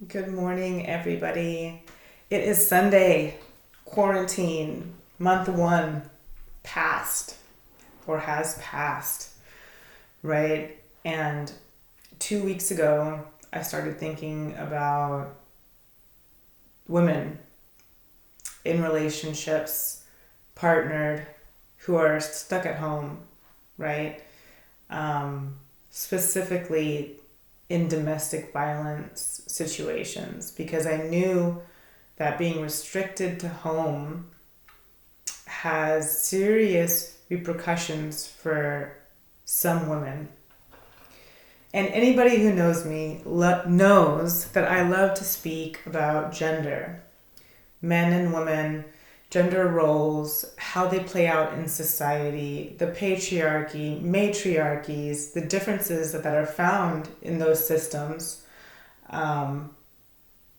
Good morning, everybody. It is Sunday, quarantine, month one passed or has passed, right? And 2 weeks ago, I started thinking about women in relationships, partnered, who are stuck at home, right? Specifically in domestic violence situations, because I knew that being restricted to home has serious repercussions for some women. And anybody who knows me knows that I love to speak about gender, men and women, gender roles, how they play out in society, the patriarchy, matriarchies, the differences that are found in those systems,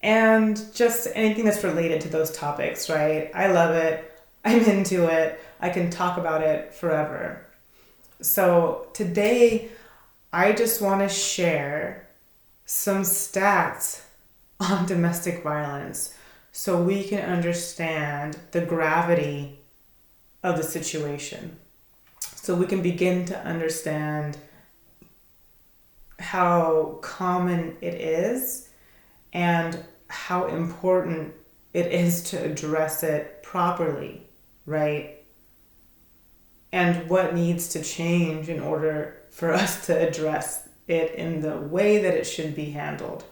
and just anything that's related to those topics, right? I love it. I'm into it. I can talk about it forever. So today, I just want to share some stats on domestic violence so we can understand the gravity of the situation. So we can begin to understand how common it is and how important it is to address it properly, right? And what needs to change in order for us to address it in the way that it should be handled,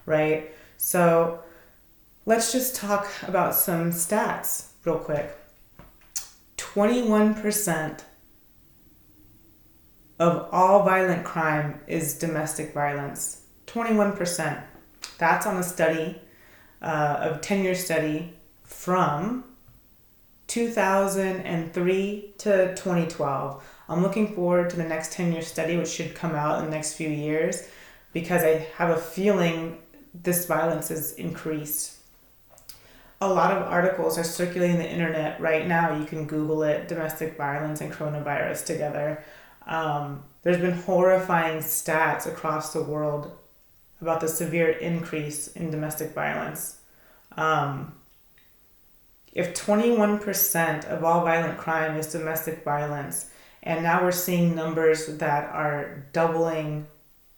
right? So let's just talk about some stats real quick. 21% of all violent crime is domestic violence. 21%. That's on a study, a 10-year study from 2003 to 2012. I'm looking forward to the next 10-year study, which should come out in the next few years, because I have a feeling this violence is increased. A lot of articles are circulating the internet right now. You can Google it, domestic violence and coronavirus together. There's been horrifying stats across the world about the severe increase in domestic violence. If 21% of all violent crime is domestic violence, and now we're seeing numbers that are doubling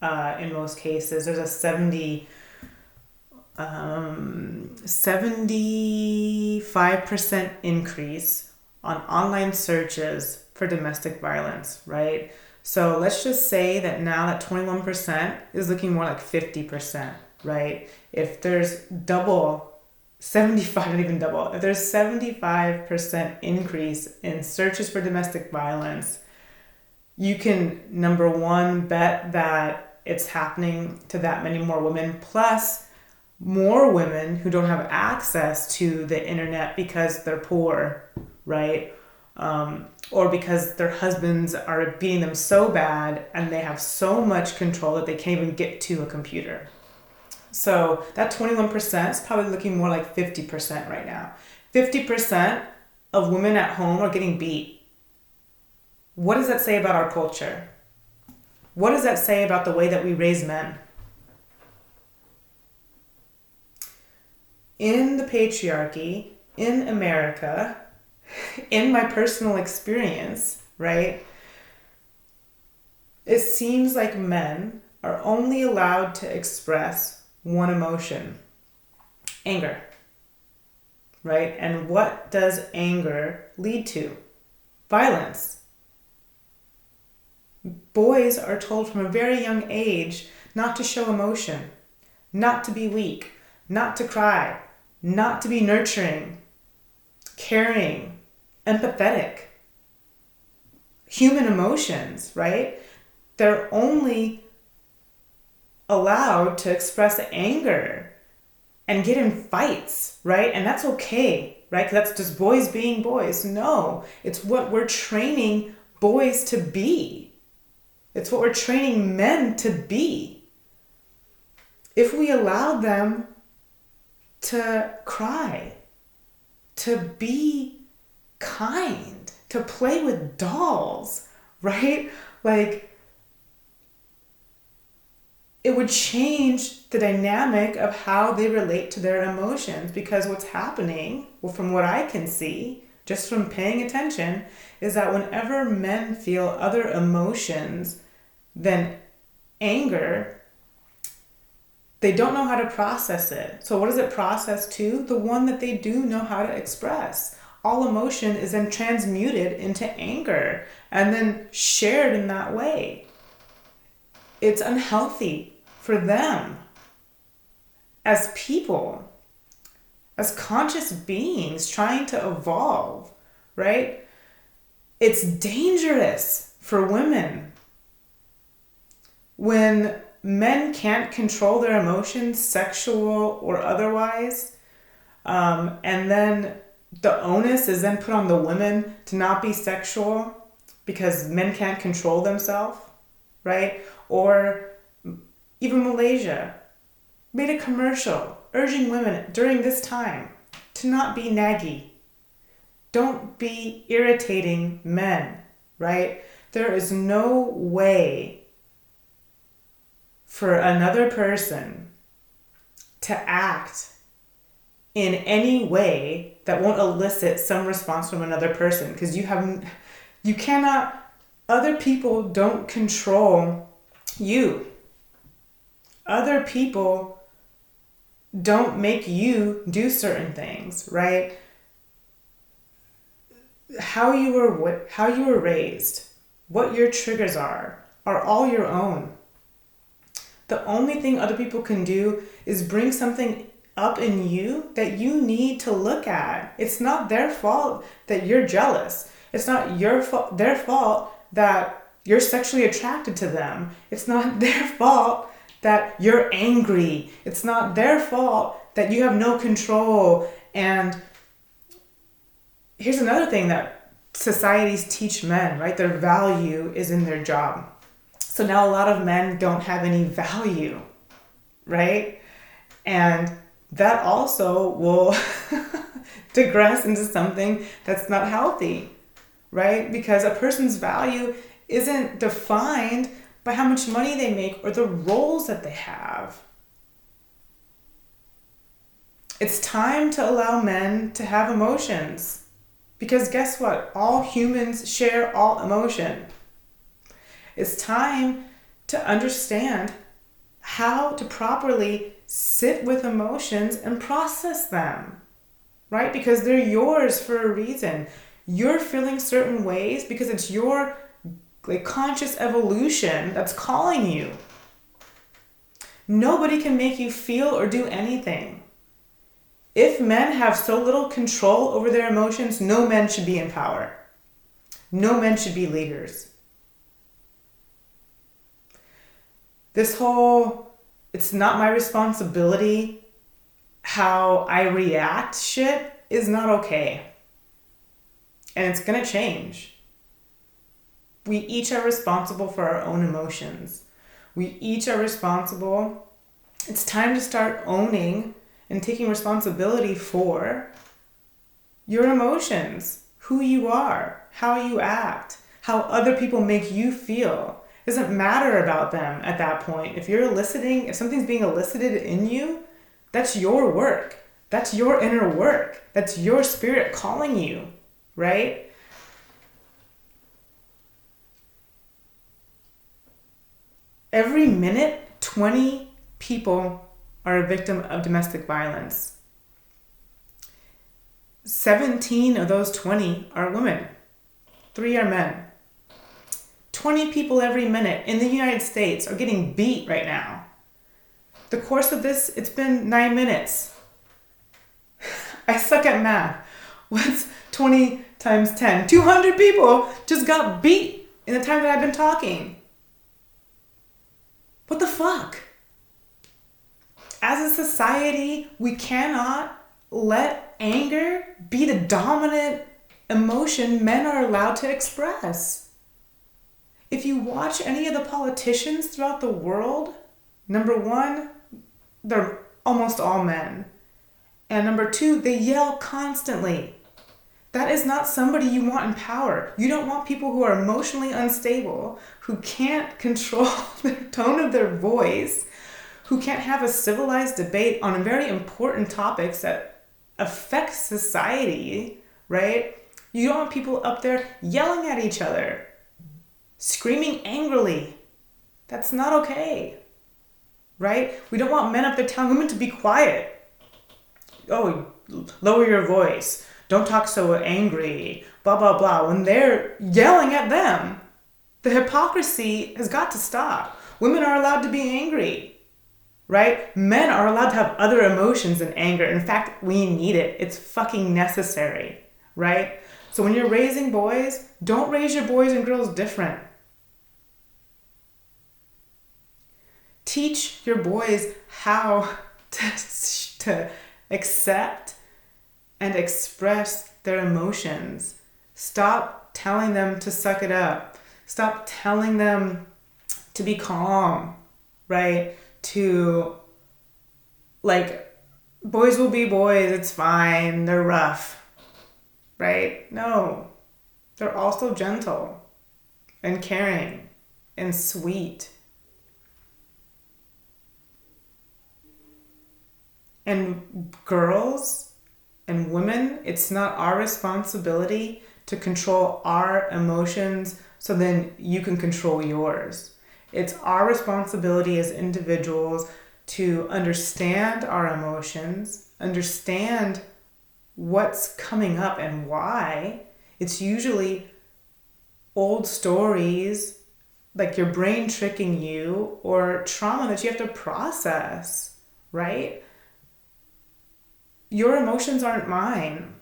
in most cases, there's a 75% increase on online searches for domestic violence, right? So let's just say that now that 21% is looking more like 50%, right? If there's double, 75, not even double, if there's 75% increase in searches for domestic violence, you can, number one, bet that it's happening to that many more women, plus more women who don't have access to the internet because they're poor, right? Or because their husbands are beating them so bad and they have so much control that they can't even get to a computer. So that 21% is probably looking more like 50% right now. 50% of women at home are getting beat. What does that say about our culture? What does that say about the way that we raise men? In the patriarchy, in America, in my personal experience, right, it seems like men are only allowed to express one emotion: anger, right? And what does anger lead to? Violence. Boys are told from a very young age not to show emotion, not to be weak, not to cry, not to be nurturing, caring, empathetic. Human emotions, right? They're only allowed to express anger and get in fights, right? And that's okay, right? Because that's just boys being boys. No, it's what we're training boys to be. It's what we're training men to be. If we allow them to cry, to be kind, to play with dolls, right? Like, it would change the dynamic of how they relate to their emotions, because what's happening, well, from what I can see, just from paying attention, is that whenever men feel other emotions than anger, they don't know how to process it. So what does it process to? The one that they do know how to express. All emotion is then transmuted into anger and then shared in that way. It's unhealthy for them as people, as conscious beings trying to evolve, right? It's dangerous for women when men can't control their emotions, sexual or otherwise, and then the onus is then put on the women to not be sexual because men can't control themselves, right? Or even Malaysia made a commercial urging women during this time to not be naggy. Don't be irritating men, right? There is no way for another person to act in any way that won't elicit some response from another person, because you cannot, other people don't control you. Other people don't make you do certain things, right? How you were raised, what your triggers are all your own. The only thing other people can do is bring something up in you that you need to look at. It's not their fault that you're jealous. It's not their fault that you're sexually attracted to them. It's not their fault that you're angry. It's not their fault that you have no control. And here's another thing that societies teach men, right? Their value is in their job. So now a lot of men don't have any value, right? And that also will digress into something that's not healthy, right? Because a person's value isn't defined by how much money they make or the roles that they have. It's time to allow men to have emotions. Because guess what? All humans share all emotion. It's time to understand how to properly sit with emotions and process them, right? Because they're yours for a reason. You're feeling certain ways because it's your conscious evolution that's calling you. Nobody can make you feel or do anything. If men have so little control over their emotions, no men should be in power. No men should be leaders. This whole, it's not my responsibility how I react shit is not okay. And it's gonna change. We each are responsible for our own emotions. We each are responsible. It's time to start owning and taking responsibility for your emotions, who you are, how you act, how other people make you feel. It doesn't matter about them at that point. If something's being elicited in you, that's your work. That's your inner work. That's your spirit calling you, right? Every minute, 20 people are a victim of domestic violence. 17 of those 20 are women. 3 are men. 20 people every minute in the United States are getting beat right now. The course of this, it's been 9 minutes. I suck at math. What's 20 times 10? 200 people just got beat in the time that I've been talking. What the fuck? As a society, we cannot let anger be the dominant emotion men are allowed to express. If you watch any of the politicians throughout the world, number one, they're almost all men. And number two, they yell constantly. That is not somebody you want in power. You don't want people who are emotionally unstable, who can't control the tone of their voice, who can't have a civilized debate on very important topics that affect society, right? You don't want people up there yelling at each other, screaming angrily. That's not okay, right? We don't want men up there telling women to be quiet. Oh, lower your voice. Don't talk so angry. Blah, blah, blah. When they're yelling at them, the hypocrisy has got to stop. Women are allowed to be angry, right? Men are allowed to have other emotions than anger. In fact, we need it. It's fucking necessary, right? So when you're raising boys, don't raise your boys and girls different. Teach your boys how to accept and express their emotions. Stop telling them to suck it up. Stop telling them to be calm, right? To, like, boys will be boys, it's fine, they're rough, right? No, they're also gentle and caring and sweet. And girls and women, it's not our responsibility to control our emotions so then you can control yours. It's our responsibility as individuals to understand our emotions, understand what's coming up and why. It's usually old stories, like your brain tricking you, or trauma that you have to process, right? Your emotions aren't mine.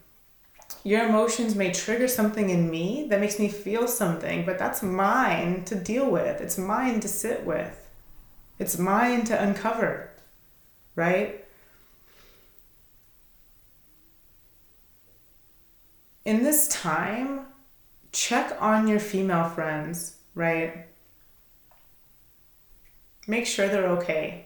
Your emotions may trigger something in me that makes me feel something, but that's mine to deal with. It's mine to sit with. It's mine to uncover, right? In this time, check on your female friends, right? Make sure they're okay.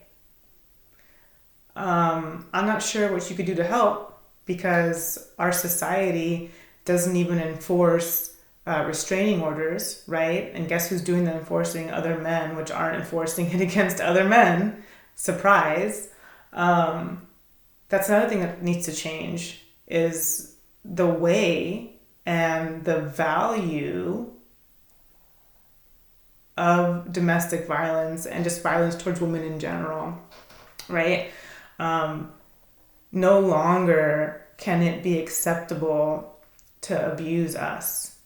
I'm not sure what you could do to help because our society doesn't even enforce restraining orders, right? And guess who's doing the enforcing? Other men, which aren't enforcing it against other men. Surprise. That's another thing that needs to change is the way and the value of domestic violence and just violence towards women in general, right? No longer can it be acceptable to abuse us,